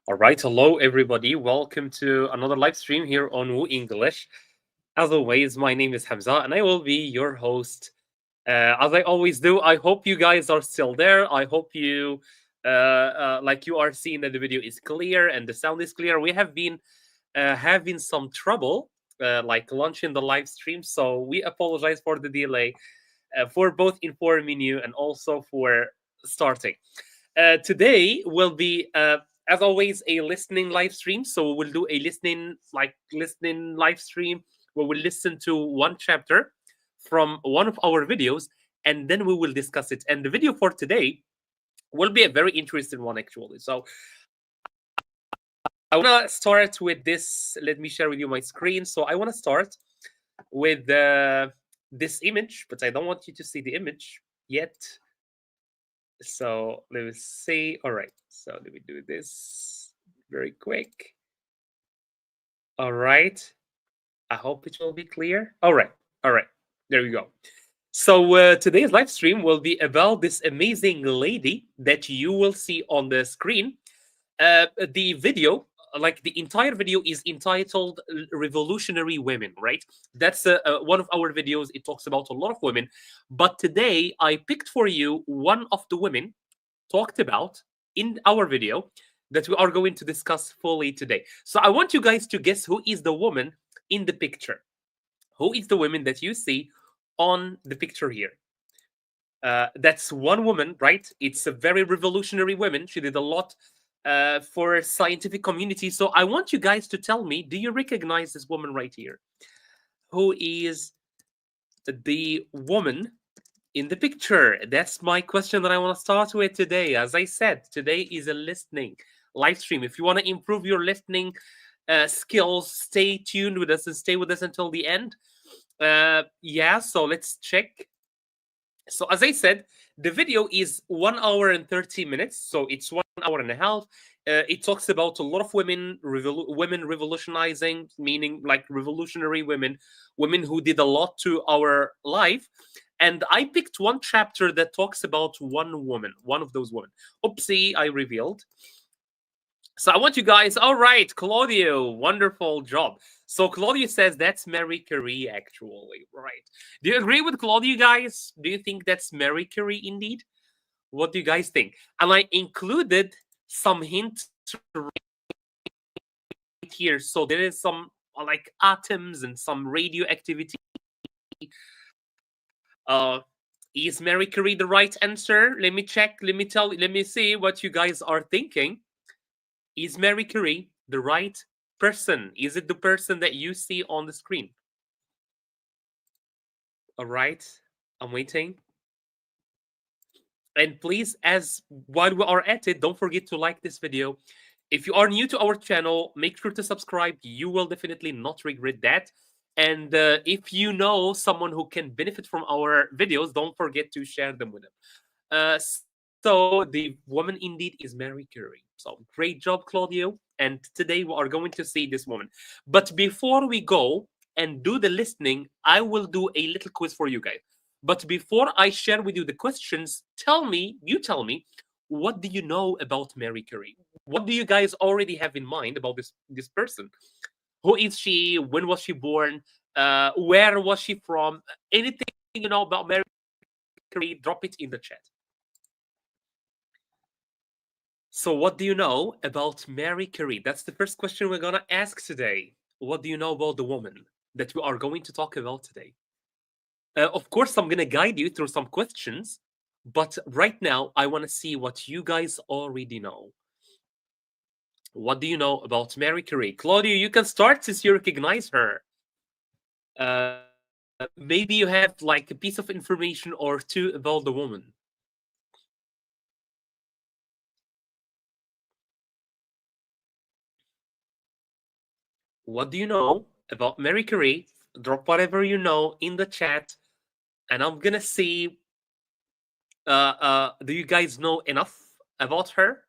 All right, hello everybody. Welcome to another live stream here on WooEnglish. As always, my name is Hamza and I will be your host. As I always do, I hope you guys are still there. I hope you are seeing that the video is clear and the sound is clear. We have been having some trouble launching the live stream, so we apologize for the delay for both informing you and also for starting. Today will be, as always, a listening live stream. So we'll do a listening live stream where we'll listen to one chapter from one of our videos, and then we will discuss it. And the video for today will be a very interesting one, actually. So I want to start with this. Let me share with you my screen. So I want to start with this image, but I don't want you to see the image yet. So let me see. All right. So let me do this very quick. All right. I hope it will be clear. All right. All right. There we go. So today's live stream will be about this amazing lady that you will see on the screen. The video, like the entire video, is entitled "Revolutionary Women." Right? That's one of our videos. It talks about a lot of women, but today I picked for you one of the women talked about in our video that we are going to discuss fully today. So I want you guys to guess who is the woman in the picture. Who is the woman that you see on the picture here? That's one woman, right? It's a very revolutionary woman. She did a lot for scientific community. So I want you guys to tell me, do you recognize this woman right here? Who is the woman in the picture? That's my question that I want to start with today. As I said, today is a listening live stream. If you want to improve your listening skills, stay tuned with us and stay with us until the end. Yeah, so let's check. So as I said, the video is 1 hour and 30 minutes. So it's 1 hour and a half. It talks about a lot of women revolutionizing, meaning like revolutionary women, women who did a lot to our life. And I picked one chapter that talks about one woman, one of those women. Oopsie, I revealed. So I want you guys, all right, Claudio, wonderful job. So Claudio says that's Marie Curie, actually, right? Do you agree with Claudio, guys? Do you think that's Marie Curie indeed? What do you guys think? And I included some hints right here. So there is some like atoms and some radioactivity. Uh, is Marie Curie the right answer? Let me check. Let me see what you guys are thinking. Is Marie Curie the right person? Is it the person that you see on the screen? All right, I'm waiting. And please, as while we are at it, don't forget to like this video. If you are new to our channel, make sure to subscribe. You will definitely not regret that. And if you know someone who can benefit from our videos, don't forget to share them with them. So the woman indeed is Marie Curie. So great job, Claudio. And today we are going to see this woman. But before we go and do the listening, I will do a little quiz for you guys. But before I share with you the questions, you tell me, what do you know about Marie Curie? What do you guys already have in mind about this person? Who is she? When was she born? Where was she from? Anything you know about Marie Curie, drop it in the chat. So, what do you know about Marie Curie? That's the first question we're gonna ask today. What do you know about the woman that we are going to talk about today? Of course, I'm gonna guide you through some questions, but right now I want to see what you guys already know. What do you know about Marie Curie? Claudia, you can start since you recognize her. Maybe you have like a piece of information or two about the woman. What do you know about Marie Curie? Drop whatever you know in the chat, and I'm gonna see. Do you guys know enough about her,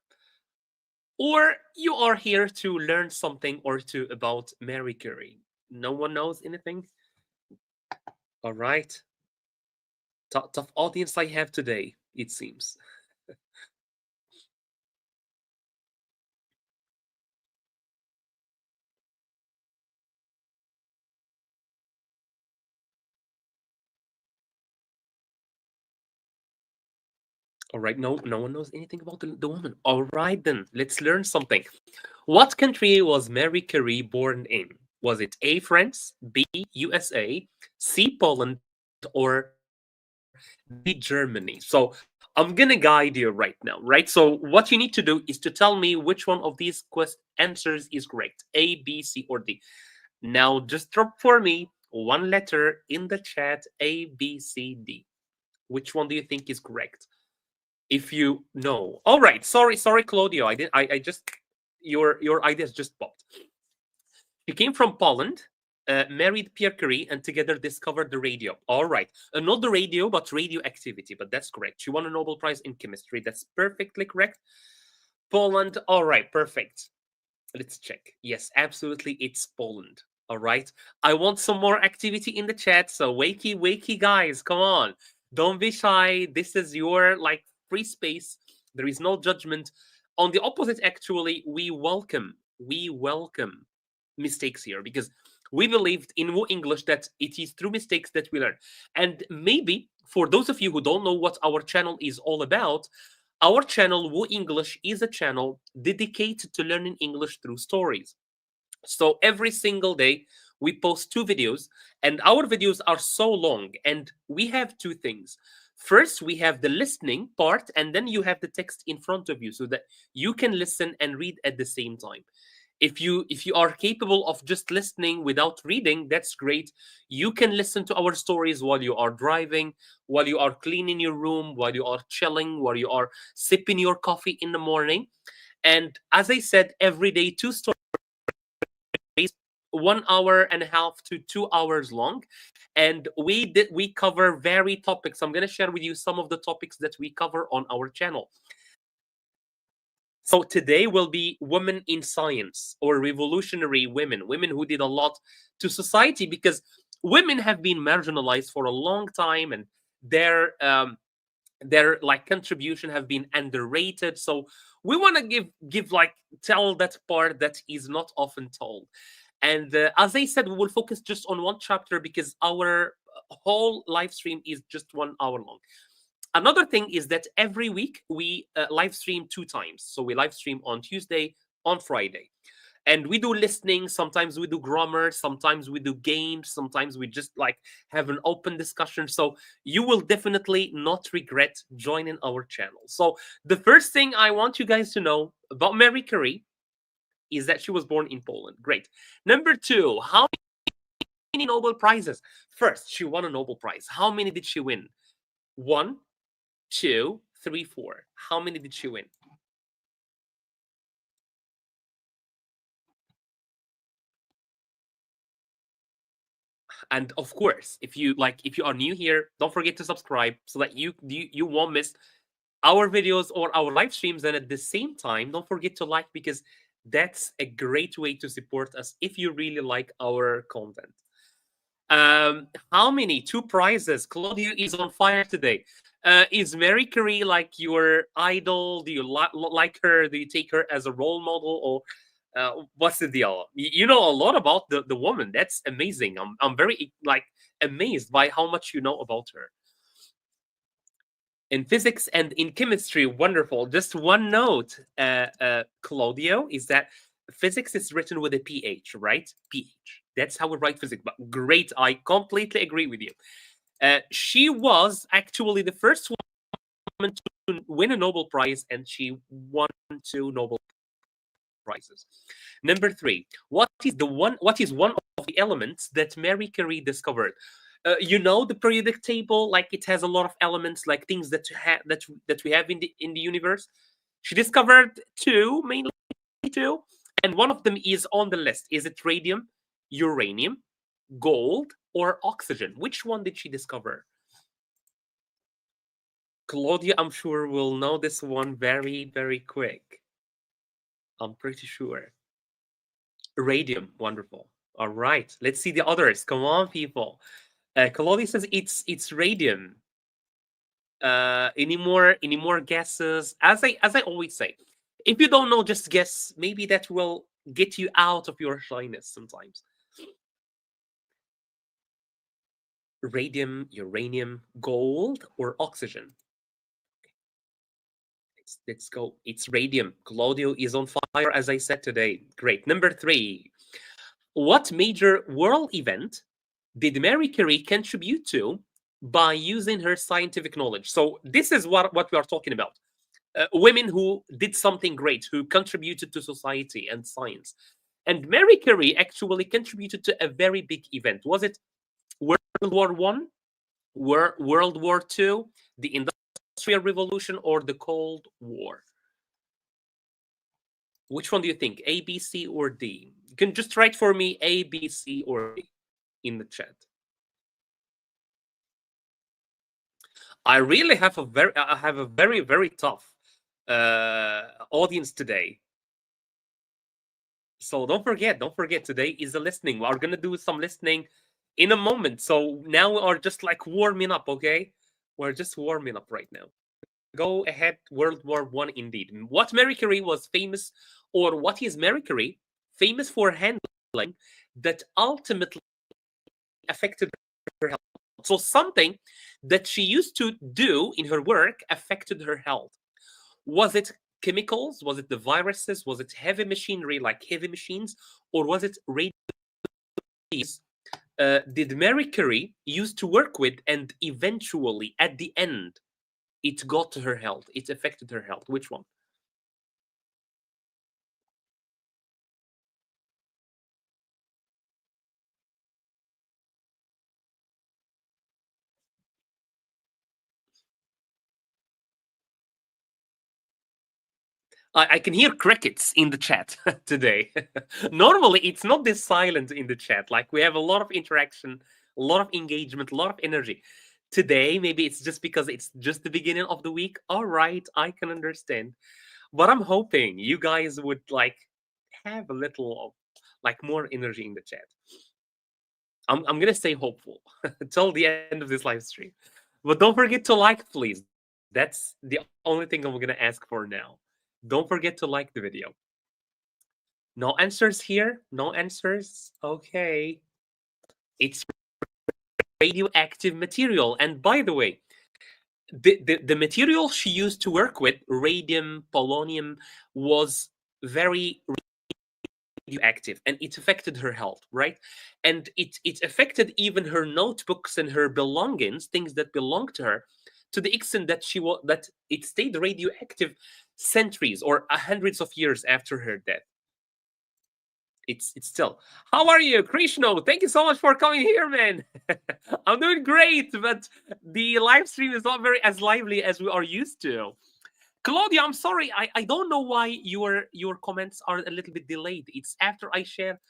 or you are here to learn something or two about Marie Curie? No one knows anything. All right. Tough audience I have today, it seems. All right, no one knows anything about the woman. All right, then let's learn something. What country was Mary Curie born in? Was it A, France, B, USA, C, Poland, or D, Germany? So I'm gonna guide you right now, right? So what you need to do is to tell me which one of these answers is correct: A, B, C, or D. Now just drop for me one letter in the chat: A, B, C, D. Which one do you think is correct? If you know. All right. Sorry, Claudio. I just your ideas just popped. He came from Poland, married Pierre Curie, and together discovered the radio. All right. Not the radio, but radioactivity. But that's correct. She won a Nobel Prize in chemistry. That's perfectly correct. Poland. All right. Perfect. Let's check. Yes, absolutely. It's Poland. All right. I want some more activity in the chat. So wakey, guys. Come on. Don't be shy. This is your like free space. There is no judgment. On the opposite, actually, we welcome mistakes here because we believed in English that it is through mistakes that we learn. And maybe for those of you who don't know what our channel is all about, our channel, WooEnglish, is a channel dedicated to learning English through stories. So every single day, we post two videos, and our videos are so long, and we have two things. First, we have the listening part, and then you have the text in front of you so that you can listen and read at the same time. If you are capable of just listening without reading, that's great. You can listen to our stories while you are driving, while you are cleaning your room, while you are chilling, while you are sipping your coffee in the morning. And as I said, every day two stories, 1 hour and a half to 2 hours long, and we cover varied topics. I'm going to share with you some of the topics that we cover on our channel. So today will be women in science, or revolutionary women, women who did a lot to society, because women have been marginalized for a long time, and their like contribution have been underrated. So we want to give like tell that part that is not often told. And as I said, we will focus just on one chapter because our whole live stream is just 1 hour long. Another thing is that every week we live stream two times. So we live stream on Tuesday, on Friday. And we do listening. Sometimes we do grammar. Sometimes we do games. Sometimes we just like have an open discussion. So you will definitely not regret joining our channel. So the first thing I want you guys to know about Mary Curie is that she was born in Poland. Great. Number two, how many Nobel Prizes? First, she won a Nobel Prize. How many did she win? One, two, three, four. How many did she win? And of course, if you are new here, don't forget to subscribe so that you won't miss our videos or our live streams. And at the same time, don't forget to like, because that's a great way to support us if you really like our content. How many? Two prizes. Claudio is on fire today. Is Mary Curie like your idol? Do you like her? Do you take her as a role model, or what's the deal? You know a lot about the woman. That's amazing. I'm very like amazed by how much you know about her. In physics and in chemistry, wonderful. Just one note, Claudio, is that physics is written with a PH, right? PH. That's how we write physics. But great, I completely agree with you. She was actually the first woman to win a Nobel Prize, and she won two Nobel Prizes. Number three, what is one of the elements that Marie Curie discovered? You know, the periodic table, like it has a lot of elements, like things that we have in the universe. She discovered two, mainly two, and one of them is on the list. Is it radium, uranium, gold, or oxygen? Which one did she discover? Claudia, I'm sure will know this one very quick. I'm pretty sure. Radium, wonderful. All right, let's see the others. Come on, people. Claudia says it's radium. Any more guesses? As I always say, if you don't know, just guess. Maybe that will get you out of your shyness sometimes. Radium, uranium, gold, or oxygen? Let's go. It's radium. Claudio is on fire, as I said today. Great. Number 3. What major world event did Marie Curie contribute to by using her scientific knowledge? So this is what we are talking about. Women who did something great, who contributed to society and science. And Marie Curie actually contributed to a very big event. Was it World War One, World War Two, the Industrial Revolution, or the Cold War? Which one do you think? A, B, C, or D? You can just write for me A, B, C, or D in the chat. I really have a very tough audience today. So don't forget, today is a listening. We are gonna do some listening in a moment. So now we are just like warming up, okay? We're just warming up right now. Go ahead, World War One indeed. What Marie Curie was famous, or what is Marie Curie famous for handling that ultimately affected her health? So something that she used to do in her work affected her health. Was it chemicals? Was it the viruses? Was it heavy machinery, like heavy machines? Or was it radiation? Did Marie Curie used to work with, and eventually, at the end, it got to her health? It affected her health. Which one? I can hear crickets in the chat today. Normally, it's not this silent in the chat. Like, we have a lot of interaction, a lot of engagement, a lot of energy. Today, maybe it's just because it's just the beginning of the week. All right, I can understand. But I'm hoping you guys would like have a little of like more energy in the chat. I'm gonna stay hopeful till the end of this live stream. But don't forget to like, please. That's the only thing I'm gonna ask for now. Don't forget to like the video. No answers here? No answers? Okay. It's radioactive material. And by the way, the material she used to work with, radium, polonium, was very radioactive, and it affected her health, right? And it affected even her notebooks and her belongings, things that belonged to her, to the extent that that it stayed radioactive centuries or hundreds of years after her death. It's still. How are you, Krishno? Thank you so much for coming here, man. I'm doing great, but the live stream is not very as lively as we are used to. Claudia, I'm sorry. I don't know why your comments are a little bit delayed. It's after I share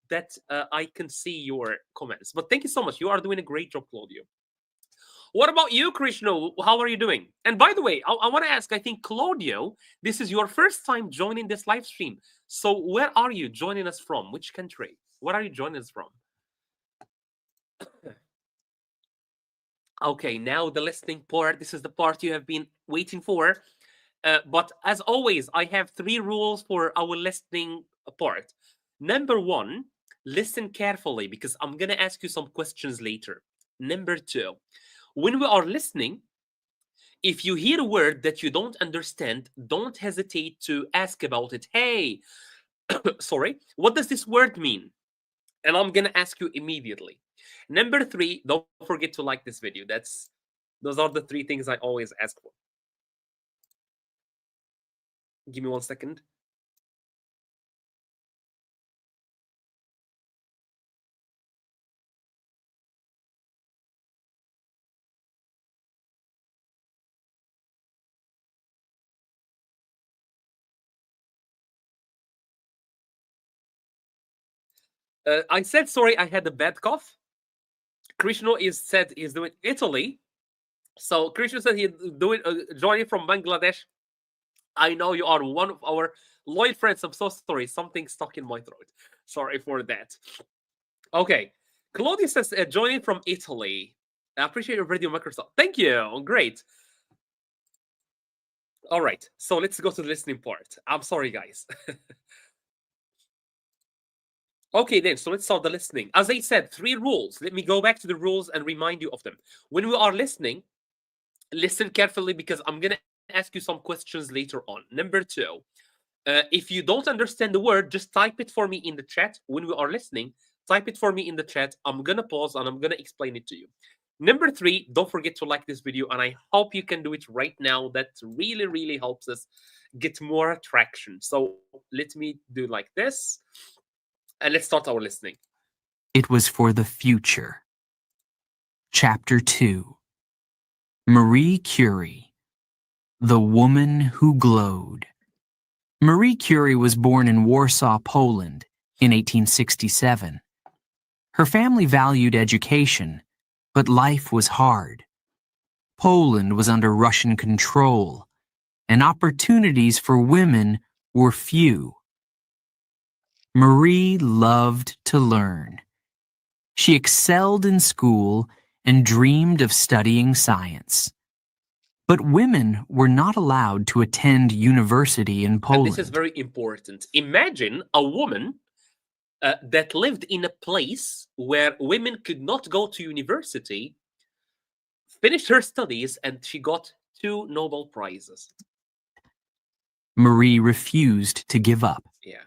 that I can see your comments. But thank you so much. You are doing a great job, Claudio. What about you, Krishno? How are you doing? And by the way, I want to ask, I think, Claudio, this is your first time joining this live stream. So where are you joining us from? Which country? What are you joining us from? Okay, now the listening part. This is the part you have been waiting for. But as always, I have 3 rules for our listening part. Number 1, listen carefully because I'm going to ask you some questions later. Number 2, when we are listening, if you hear a word that you don't understand, don't hesitate to ask about it. Hey, sorry, what does this word mean? And I'm going to ask you immediately. Number 3, don't forget to like this video. Those are the 3 things I always ask for. Give me 1 second. I said sorry, I had a bad cough. Krishno said he's doing Italy. So Krishno said he's doing joining from Bangladesh. I know you are one of our loyal friends. I'm so sorry. Something stuck in my throat. Sorry for that. Okay. Claudia says joining from Italy. I appreciate your video, Microsoft. Thank you. Great. All right. So let's go to the listening part. I'm sorry, guys. Okay, then, so let's start the listening. As I said, 3 rules. Let me go back to the rules and remind you of them. When we are listening, listen carefully because I'm going to ask you some questions later on. Number two, if you don't understand the word, just type it for me in the chat when we are listening. Type it for me in the chat. I'm gonna pause and I'm gonna explain it to you. Number three, don't forget to like this video, and I hope you can do it right now. That really, really helps us get more traction. So let me do like this, and let's start our listening. It was for the future. Chapter 2. Marie Curie, the woman who glowed. Marie Curie was born in Warsaw, Poland, in 1867. Her family valued education, but life was hard. Poland was under Russian control, and opportunities for women were few. Marie loved to learn. She excelled in school and dreamed of studying science. But women were not allowed to attend university in Poland. And this is very important. Imagine a woman that lived in a place where women could not go to university, finished her studies, and she got 2 Nobel Prizes. Marie refused to give up. Yeah.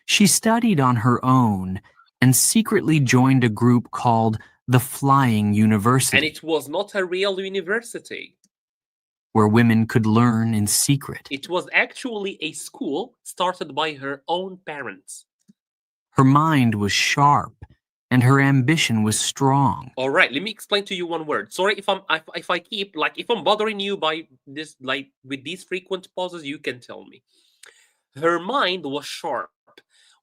She studied on her own and secretly joined a group called the Flying University. And it was not a real university, where women could learn in secret. It was actually a school started by her own parents. Her mind was sharp and her ambition was strong. All right, let me explain to you one word. Sorry if I'm bothering you by this, like with these frequent pauses, you can tell me. Her mind was sharp.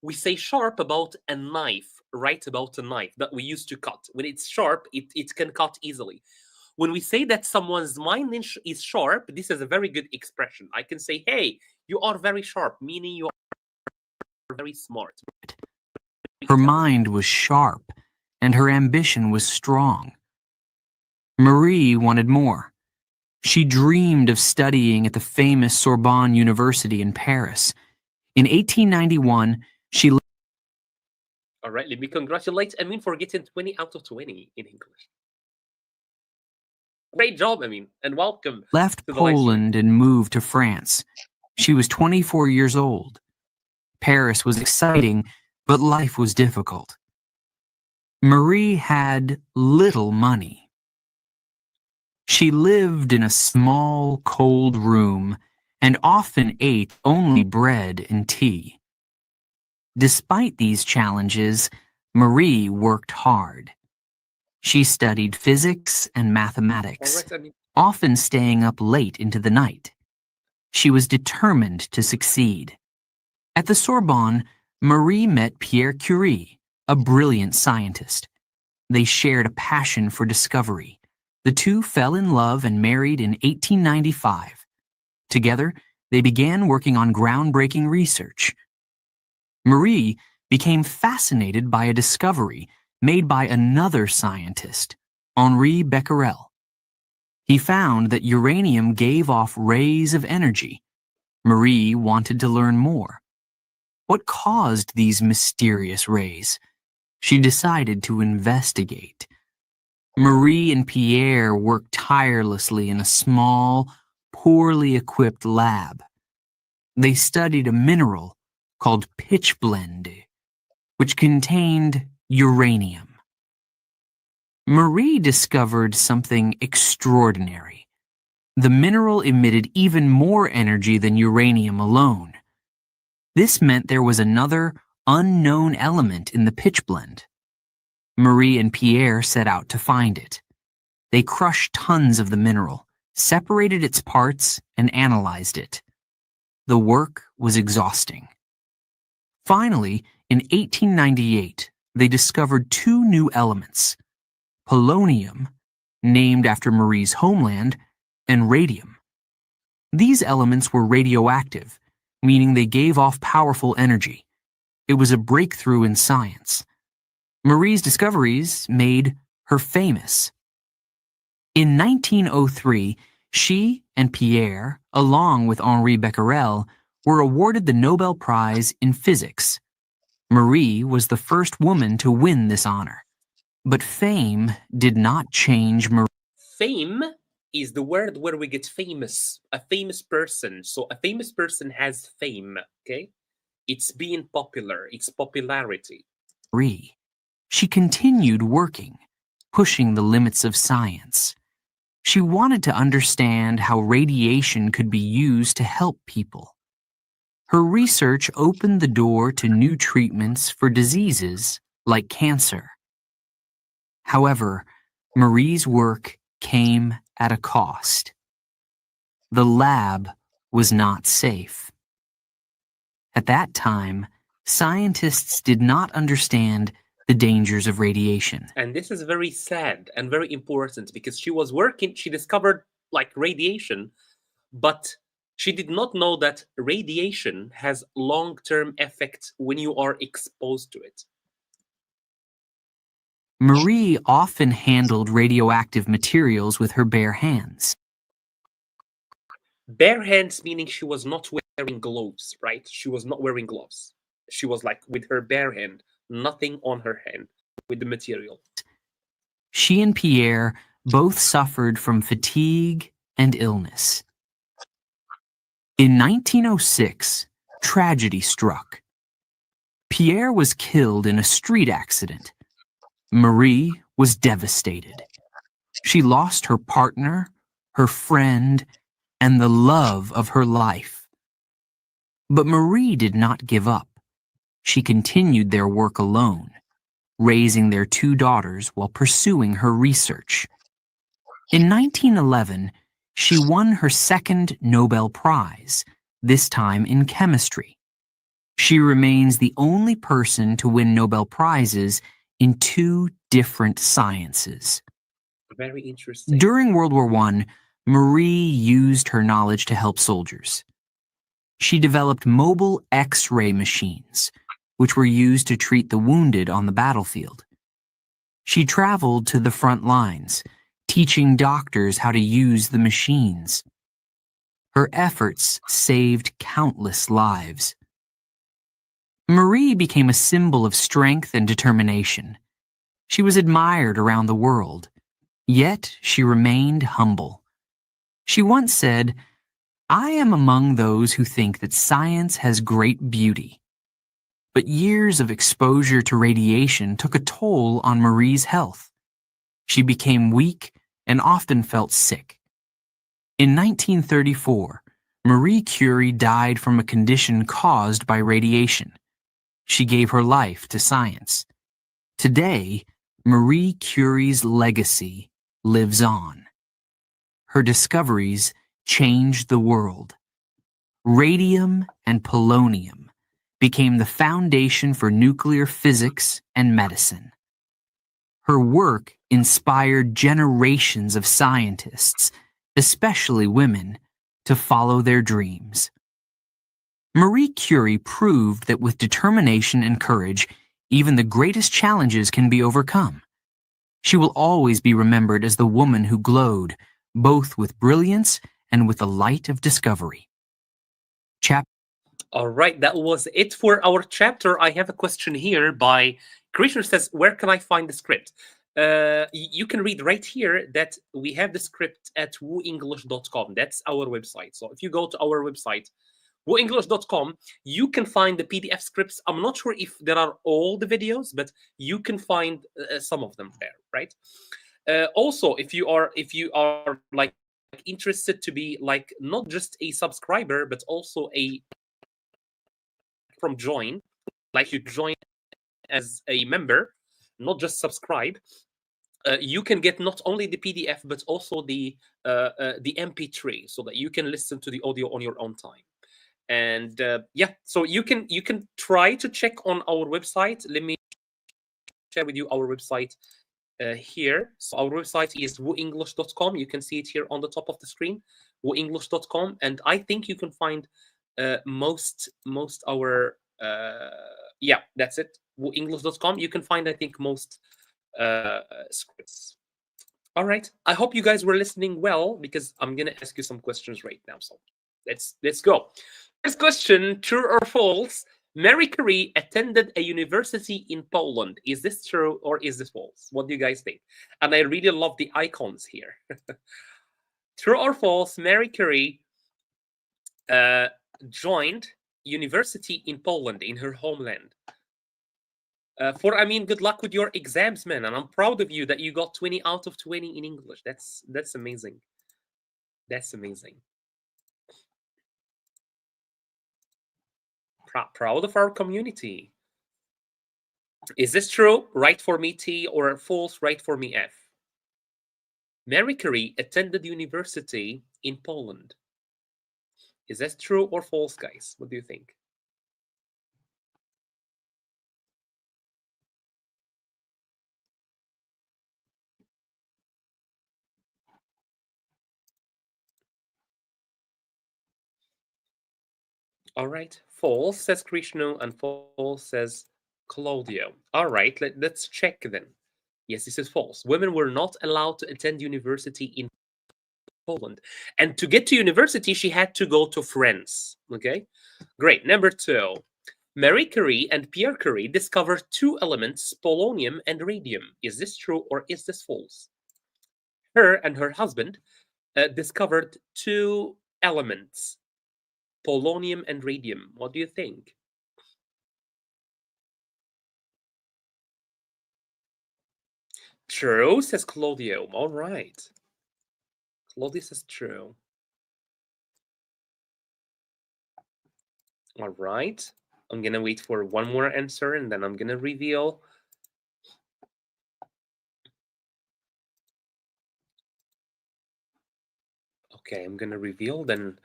We say sharp about a knife, right? About a knife that we use to cut. When it's sharp, it can cut easily. When we say that someone's mind is sharp, this is a very good expression. I can say, hey, you are very sharp, meaning you are very smart. Her mind was sharp and her ambition was strong. Marie wanted more. She dreamed of studying at the famous Sorbonne University in Paris. In 1891, she... All right, let me congratulate Amin for getting 20 out of 20 in English. Great job, Amin, and welcome. left Poland and moved to France. She was 24 years old. Paris was exciting, but life was difficult. Marie had little money. She lived in a small, cold room and often ate only bread and tea. Despite these challenges, Marie worked hard. She studied physics and mathematics, often staying up late into the night. She was determined to succeed. At the Sorbonne, Marie met Pierre Curie, a brilliant scientist. They shared a passion for discovery. The two fell in love and married in 1895. Together, they began working on groundbreaking research. Marie became fascinated by a discovery made by another scientist, Henri Becquerel. He found that uranium gave off rays of energy. Marie wanted to learn more. What caused these mysterious rays? She decided to investigate. Marie and Pierre worked tirelessly in a small, poorly equipped lab. They studied a mineral called pitchblende, which contained uranium. Marie discovered something extraordinary. The mineral emitted even more energy than uranium alone. This meant there was another unknown element in the pitchblende. Marie and Pierre set out to find it. They crushed tons of the mineral, separated its parts, and analyzed it. The work was exhausting. Finally, in 1898, they discovered 2 new elements: polonium, named after Marie's homeland, and radium. These elements were radioactive, meaning they gave off powerful energy. It was a breakthrough in science. Marie's discoveries made her famous. In 1903, she and Pierre, along with Henri Becquerel, were awarded the Nobel Prize in Physics. Marie was the first woman to win this honor. But fame did not change Marie. Fame is the word where we get famous, a famous person. So a famous person has fame, okay? It's being popular, it's popularity. Marie. She continued working, pushing the limits of science. She wanted to understand how radiation could be used to help people. Her research opened the door to new treatments for diseases like cancer. However, Marie's work came at a cost. The lab was not safe. At that time, scientists did not understand the dangers of radiation. And this is very sad and very important because she was working, she discovered like radiation, but she did not know that radiation has long-term effects when you are exposed to it. Marie often handled radioactive materials with her bare hands. Bare hands meaning she was not wearing gloves, right? She was not wearing gloves. She was like with her bare hand, nothing on her hand with the material. She and Pierre both suffered from fatigue and illness. In 1906, tragedy struck. Pierre was killed in a street accident. Marie was devastated. She lost her partner, her friend, and the love of her life. But Marie did not give up. She continued their work alone, raising their 2 daughters while pursuing her research. In 1911, she won her second Nobel Prize, this time in chemistry. She remains the only person to win Nobel Prizes in 2 different sciences. Very interesting. During World War I, Marie used her knowledge to help soldiers. She developed mobile X-ray machines, which were used to treat the wounded on the battlefield. She traveled to the front lines, teaching doctors how to use the machines. Her efforts saved countless lives. Marie became a symbol of strength and determination. She was admired around the world, yet she remained humble. She once said, "I am among those who think that science has great beauty." But years of exposure to radiation took a toll on Marie's health. She became weak and often felt sick. In 1934, Marie Curie died from a condition caused by radiation. She gave her life to science. Today, Marie Curie's legacy lives on. Her discoveries changed the world. Radium and polonium became the foundation for nuclear physics and medicine. Her work inspired generations of scientists, especially women, to follow their dreams. Marie Curie proved that with determination and courage, even the greatest challenges can be overcome. She will always be remembered as the woman who glowed, both with brilliance and with the light of discovery. All right, that was it for our chapter. I have a question here by Creature says, where can I find the script? You can read right here that we have the script at WooEnglish.com. That's our website. So if you go to our website, WooEnglish.com, you can find the PDF scripts. I'm not sure if there are all the videos, but you can find some of them there, right? Also, if you are like interested to be like not just a subscriber, but also a from join, like you join as a member, not just subscribe. You can get not only the PDF but also the MP3, so that you can listen to the audio on your own time. And yeah, so you can try to check on our website. Let me share with you our website here. So our website is WooEnglish.com. You can see it here on the top of the screen, WooEnglish.com, and I think you can find most our yeah, that's it, WooEnglish.com. You can find, I think, most scripts. All right, I hope you guys were listening well, because I'm gonna ask you some questions right now. So let's go. First question: true or false? Marie Curie attended a university in Poland. Is this true or is this false? What do you guys think? And I really love the icons here. True or false? Marie Curie joined university in Poland, in her homeland. I mean, good luck with your exams, man. And I'm proud of you that you got 20 out of 20 in English. That's amazing. That's amazing. Proud of our community. Is this true? Right for me, T, or false? Right for me, F. Marie Curie attended university in Poland. Is that true or false, guys? What do you think? All right. False says Krishna and false says Claudio. All right. Let's check then. Yes, this is false. Women were not allowed to attend university in Poland. And to get to university, she had to go to France. Okay. Great. Number 2. Marie Curie and Pierre Curie discovered 2 elements, polonium and radium. Is this true or is this false? Her and her husband discovered 2 elements, polonium and radium. What do you think? True, says Claudio. All right. Claudio says true. All right. I'm going to wait for one more answer and then I'm going to reveal. Okay, I'm going to reveal then.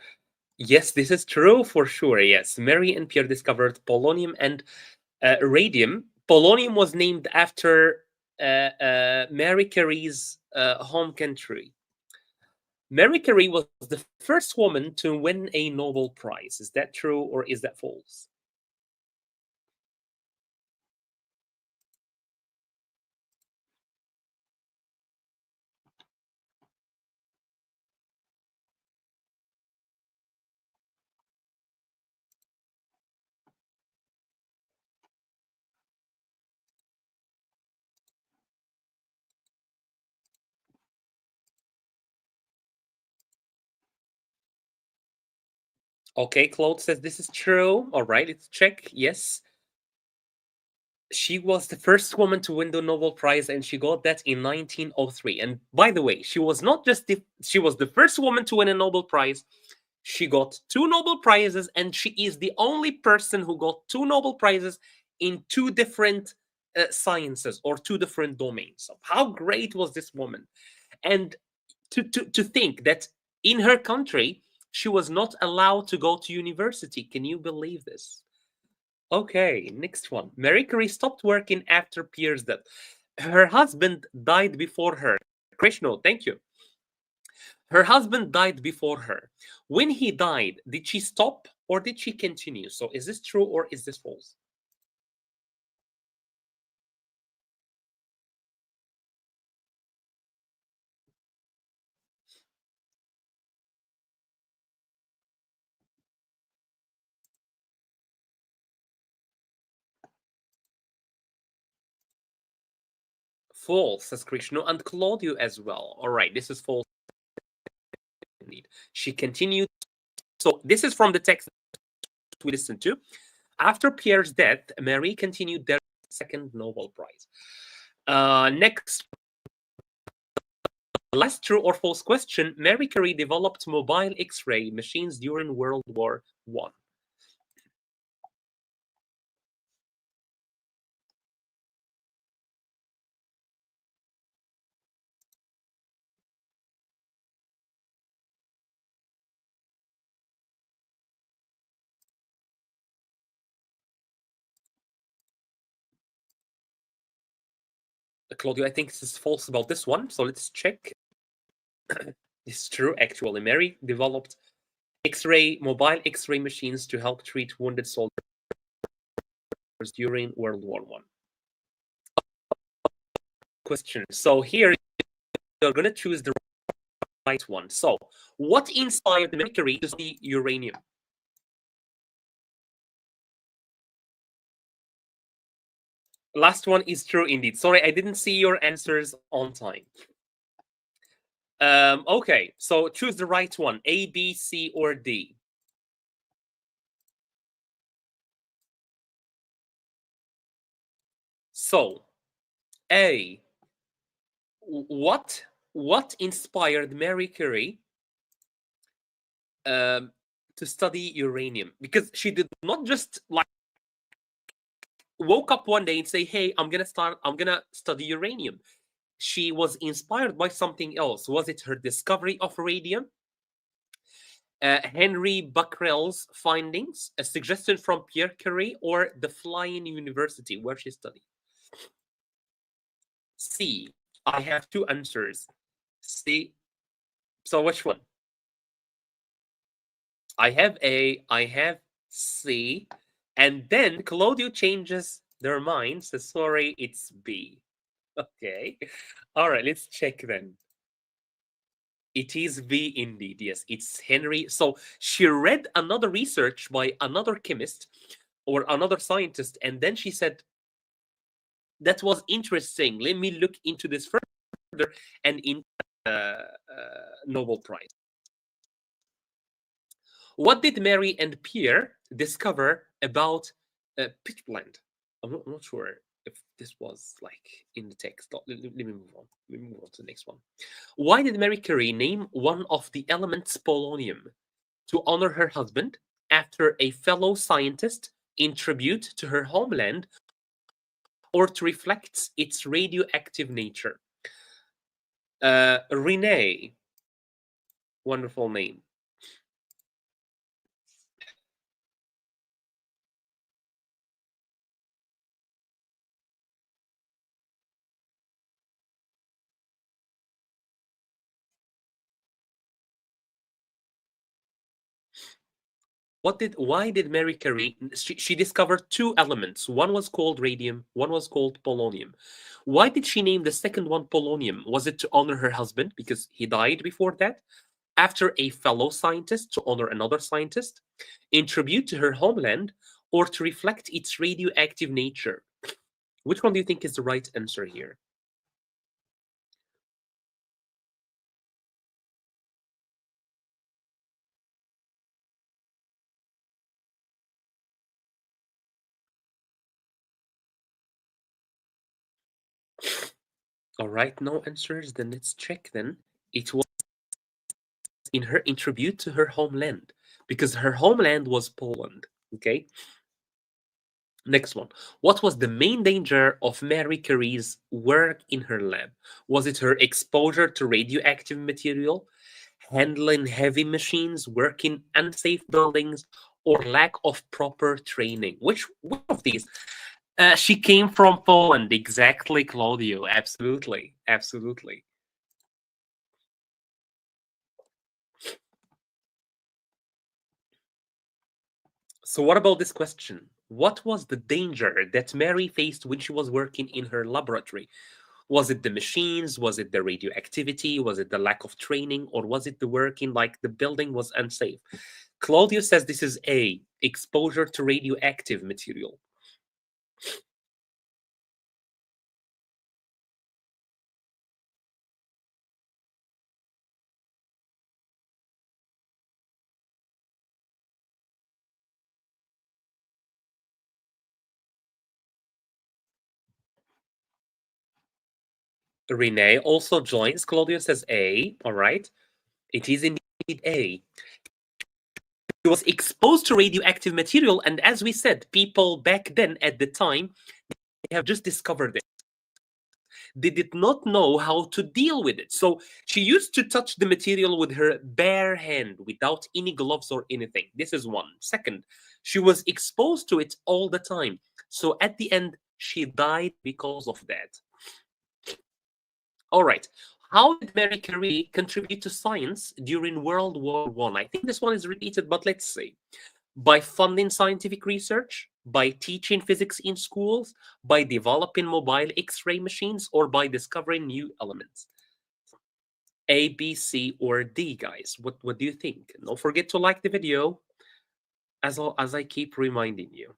Yes, this is true for sure. Yes, Mary and Pierre discovered polonium and radium. Polonium was named after Marie Curie's home country. Marie Curie was the first woman to win a Nobel Prize. Is that true or is that false? Okay, Claude says this is true. All right, let's check. Yes. She was the first woman to win the Nobel Prize, and she got that in 1903. And by the way, she was not just she was the first woman to win a Nobel Prize. She got 2 Nobel Prizes, and she is the only person who got 2 Nobel Prizes in 2 different sciences or 2 different domains. So how great was this woman? And to think that in her country, she was not allowed to go to university. Can you believe this? Okay, next one. Marie Curie stopped working after Pierre's death. Her husband died before her. Krishna, thank you. Her husband died before her. When he died, did she stop or did she continue? So is this true or is this false? False, says Krishna, and Claudio as well. All right, this is false indeed. She continued. So this is from the text we listened to. After Pierre's death, Marie continued their second Nobel Prize. Next, last true or false question. Marie Curie developed mobile X-ray machines during World War I. Claudio, I think this is false about this one. So let's check. It's true, actually. Mary developed mobile X-ray machines to help treat wounded soldiers during World War I. Question. So here you're going to choose the right one. So what inspired Marie Curie to study uranium? Last one is true indeed. Sorry, I didn't see your answers on time. Okay, so choose the right one: A, B, C, or D. So, A. What inspired Mary Curie um, to study uranium? Because she did not just like woke up one day and say, "Hey, I'm gonna study uranium." She was inspired by something else. Was it her discovery of radium? Henry Becquerel's findings, a suggestion from Pierre Curie, or the flying university where she studied? C. I have two answers. C. So which one? I have A, I have C, and then Claudio changes their mind. So sorry, it's B. Okay. All right, let's check then. It is B indeed. Yes, it's Henry. So she read another research by another chemist or another scientist, and then she said, that was interesting. Let me look into this further and in Nobel Prize. What did Mary and Pierre discover about pitchblende? I'm not sure if this was like in the text. Let me move on. Let me move on to the next one. Why did Mary Curie name one of the elements polonium? To honor her husband after a fellow scientist in tribute to her homeland, or to reflect its radioactive nature? Renee, wonderful name. Why did Mary Curie, she discovered two elements. One was called radium, one was called polonium. Why did she name the second one polonium? Was it to honor her husband because he died before that? After a fellow scientist, to honor another scientist? In tribute to her homeland, or to reflect its radioactive nature? Which one do you think is the right answer here? All right, no answers. Then let's check. Then it was in her in tribute to her homeland, because her homeland was Poland. Okay. Next one. What was the main danger of Marie Curie's work in her lab? Was it her exposure to radioactive material, handling heavy machines, working unsafe buildings, or lack of proper training? Which one of these? She came from Poland. Exactly, Claudio. Absolutely. Absolutely. So, what about this question? What was the danger that Mary faced when she was working in her laboratory? Was it the machines? Was it the radioactivity? Was it the lack of training? Or was it the working like the building was unsafe? Claudio says this is A, exposure to radioactive material. Renee also joins. Claudio says A. All right. It is indeed A. He was exposed to radioactive material, and as we said, people back then at the time, they have just discovered it. They did not know how to deal with it. So she used to touch the material with her bare hand without any gloves or anything. This is one. Second, she was exposed to it all the time. So at the end, she died because of that. All right. How did Marie Curie contribute to science during World War One? I think this one is repeated, but let's see. By funding scientific research, by teaching physics in schools, by developing mobile X-ray machines, or by discovering new elements? A, B, C, or D, guys. What do you think? Don't forget to like the video as I keep reminding you.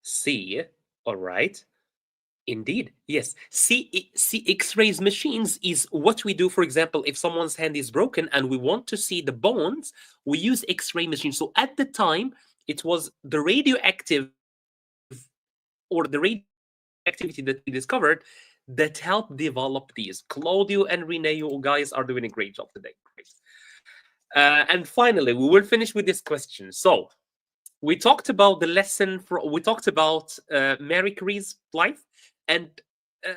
C. All right. Indeed, yes. See, X-rays machines is what we do. For example, if someone's hand is broken and we want to see the bones, we use X-ray machines. So at the time, it was the radioactive or the radioactivity that we discovered that helped develop these. Claudio and Rene, you guys are doing a great job today. Great. And finally, we will finish with this question. So we talked about the lesson for we talked about Mary Curie's life, and uh,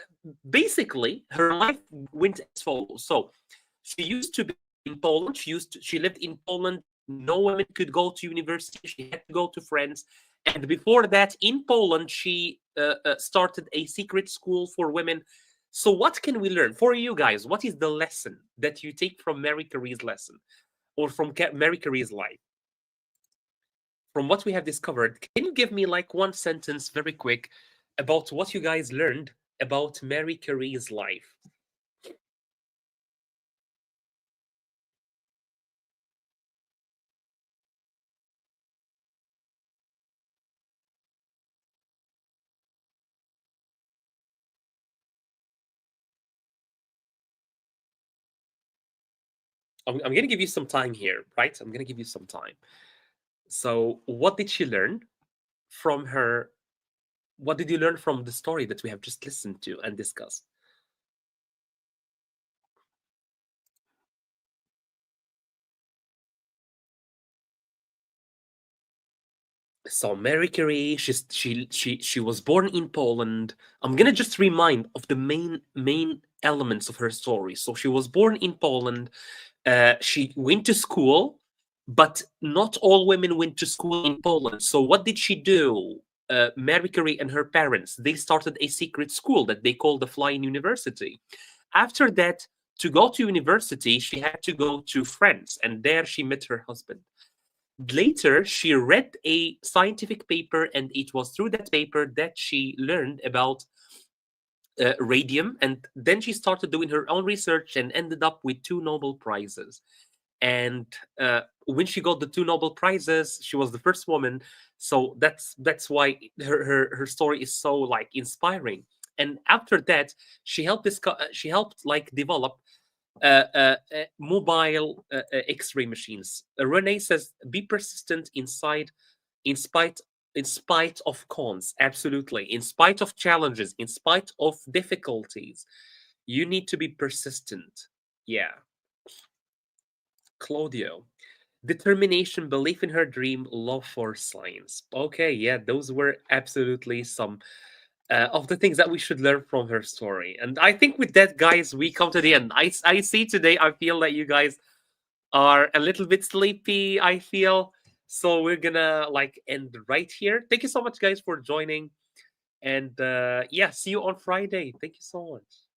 basically her life went as follows. So she used to be in Poland. She lived in Poland. No women could go to university. She had to go to France. And before that, in Poland, she started a secret school for women. So what can we learn for you guys? What is the lesson that you take from Mary Curie's lesson or from Mary Curie's life? From what we have discovered, can you give me like one sentence very quick about what you guys learned about Marie Curie's life? I'm going to give you some time here, right? I'm going to give you some time. So, what did she learn from her? What did you learn from the story that we have just listened to and discussed? So Mary Curie, she was born in Poland. I'm gonna just remind of the main elements of her story. So she was born in Poland. She went to school, but not all women went to school in Poland. So what did she do? Mary Curie and her parents, they started a secret school that they called the Flying University. After that, to go to university, she had to go to France, and there she met her husband. Later, she read a scientific paper, and it was through that paper that she learned about radium. And then she started doing her own research and ended up with two Nobel Prizes. And when she got the two Nobel Prizes, she was the first woman. So that's why her story is so like inspiring. And after that, she helped like develop mobile X-ray machines. Renee says, "Be persistent in spite, in spite of cons. Absolutely, in spite of challenges, in spite of difficulties, you need to be persistent." Yeah, Claudio. Determination, belief in her dream, love for science. Okay, yeah, those were absolutely some of the things that we should learn from her story. And I think with that, guys, we come to the end. I see today, I feel that you guys are a little bit sleepy, I feel. So we're gonna like end right here. Thank you so much, guys, for joining. And yeah, see you on Friday. Thank you so much.